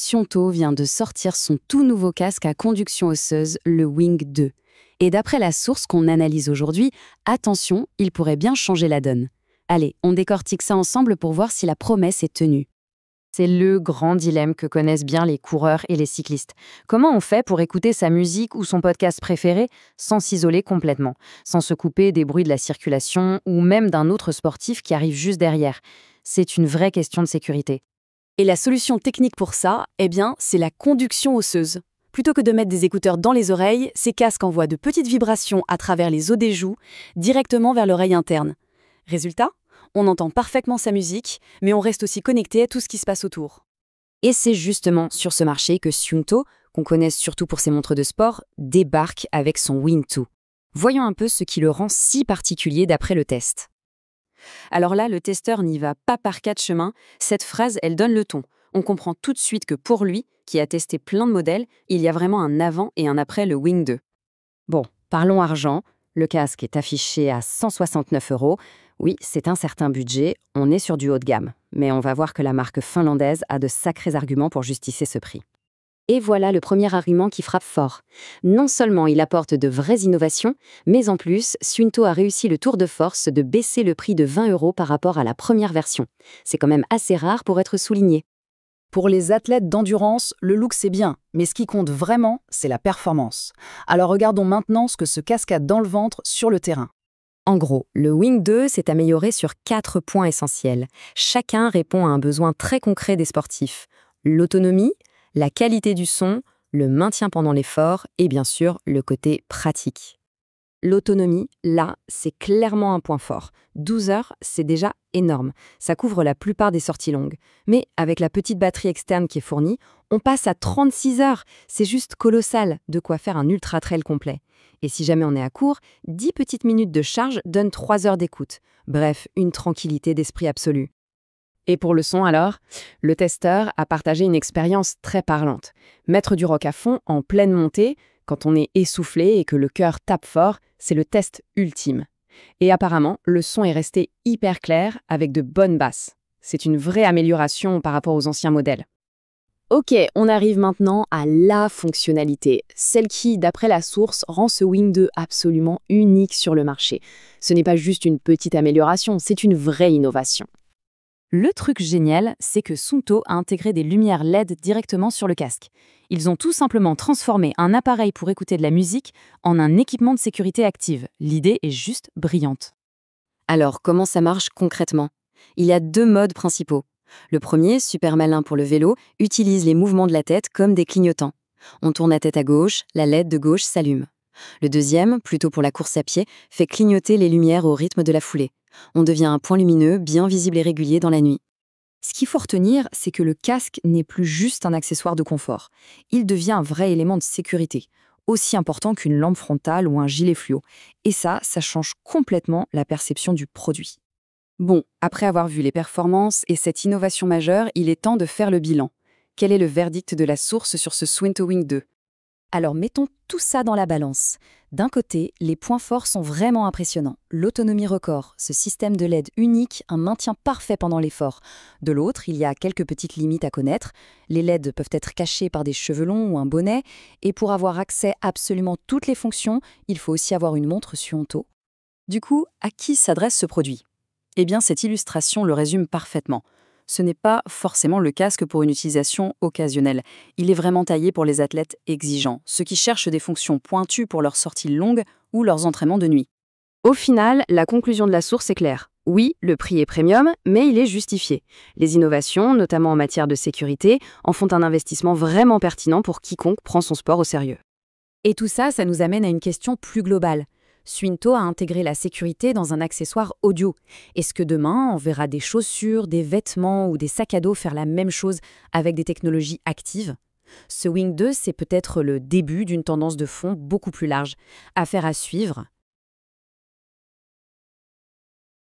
Suunto vient de sortir son tout nouveau casque à conduction osseuse, le Wing 2. Et d'après la source qu'on analyse aujourd'hui, attention, il pourrait bien changer la donne. Allez, on décortique ça ensemble pour voir si la promesse est tenue. C'est le grand dilemme que connaissent bien les coureurs et les cyclistes. Comment on fait pour écouter sa musique ou son podcast préféré sans s'isoler complètement, sans se couper des bruits de la circulation ou même d'un autre sportif qui arrive juste derrière? C'est une vraie question de sécurité. Et la solution technique pour ça, c'est la conduction osseuse. Plutôt que de mettre des écouteurs dans les oreilles, ces casques envoient de petites vibrations à travers les os des joues, directement vers l'oreille interne. Résultat, on entend parfaitement sa musique, mais on reste aussi connecté à tout ce qui se passe autour. Et c'est justement sur ce marché que Suunto, qu'on connaît surtout pour ses montres de sport, débarque avec son Wing 2. Voyons un peu ce qui le rend si particulier d'après le test. Alors là, le testeur n'y va pas par quatre chemins. Cette phrase, elle donne le ton. On comprend tout de suite que pour lui, qui a testé plein de modèles, il y a vraiment un avant et un après le Wing 2. Bon, parlons argent. Le casque est affiché à 169 €. Oui, c'est un certain budget, on est sur du haut de gamme. Mais on va voir que la marque finlandaise a de sacrés arguments pour justifier ce prix. Et voilà le premier argument qui frappe fort. Non seulement il apporte de vraies innovations, mais en plus, Suunto a réussi le tour de force de baisser le prix de 20 € par rapport à la première version. C'est quand même assez rare pour être souligné. Pour les athlètes d'endurance, le look c'est bien, mais ce qui compte vraiment, c'est la performance. Alors regardons maintenant ce que ce casque a dans le ventre sur le terrain. En gros, le Wing 2 s'est amélioré sur 4 points essentiels. Chacun répond à un besoin très concret des sportifs. L'autonomie, la qualité du son, le maintien pendant l'effort et bien sûr le côté pratique. L'autonomie, là, c'est clairement un point fort. 12 heures, c'est déjà énorme. Ça couvre la plupart des sorties longues. Mais avec la petite batterie externe qui est fournie, on passe à 36 heures. C'est juste colossal, de quoi faire un ultra-trail complet. Et si jamais on est à court, 10 petites minutes de charge donnent 3 heures d'écoute. Bref, une tranquillité d'esprit absolue. Et pour le son alors, le testeur a partagé une expérience très parlante. Mettre du rock à fond en pleine montée, quand on est essoufflé et que le cœur tape fort, c'est le test ultime. Et apparemment, le son est resté hyper clair avec de bonnes basses. C'est une vraie amélioration par rapport aux anciens modèles. Ok, on arrive maintenant à la fonctionnalité, celle qui, d'après la source, rend ce Wing 2 absolument unique sur le marché. Ce n'est pas juste une petite amélioration, c'est une vraie innovation. Le truc génial, c'est que Suunto a intégré des lumières LED directement sur le casque. Ils ont tout simplement transformé un appareil pour écouter de la musique en un équipement de sécurité active. L'idée est juste brillante. Alors, comment ça marche concrètement? Il y a 2 modes principaux. Le premier, super malin pour le vélo, utilise les mouvements de la tête comme des clignotants. On tourne la tête à gauche, la LED de gauche s'allume. Le deuxième, plutôt pour la course à pied, fait clignoter les lumières au rythme de la foulée. On devient un point lumineux, bien visible et régulier dans la nuit. Ce qu'il faut retenir, c'est que le casque n'est plus juste un accessoire de confort. Il devient un vrai élément de sécurité, aussi important qu'une lampe frontale ou un gilet fluo. Et ça change complètement la perception du produit. Bon, après avoir vu les performances et cette innovation majeure, il est temps de faire le bilan. Quel est le verdict de la source sur ce Suunto Wing 2? Alors mettons tout ça dans la balance. D'un côté, les points forts sont vraiment impressionnants. L'autonomie record, ce système de LED unique, un maintien parfait pendant l'effort. De l'autre, il y a quelques petites limites à connaître. Les LED peuvent être cachés par des cheveux longs ou un bonnet. Et pour avoir accès à absolument toutes les fonctions, il faut aussi avoir une montre Suunto. Du coup, à qui s'adresse ce produit? Eh bien, cette illustration le résume parfaitement. Ce n'est pas forcément le casque pour une utilisation occasionnelle. Il est vraiment taillé pour les athlètes exigeants, ceux qui cherchent des fonctions pointues pour leurs sorties longues ou leurs entraînements de nuit. Au final, la conclusion de la source est claire. Oui, le prix est premium, mais il est justifié. Les innovations, notamment en matière de sécurité, en font un investissement vraiment pertinent pour quiconque prend son sport au sérieux. Et tout ça, ça nous amène à une question plus globale. Suunto a intégré la sécurité dans un accessoire audio. Est-ce que demain, on verra des chaussures, des vêtements ou des sacs à dos faire la même chose avec des technologies actives? Ce Wing 2, c'est peut-être le début d'une tendance de fond beaucoup plus large. Affaire à suivre,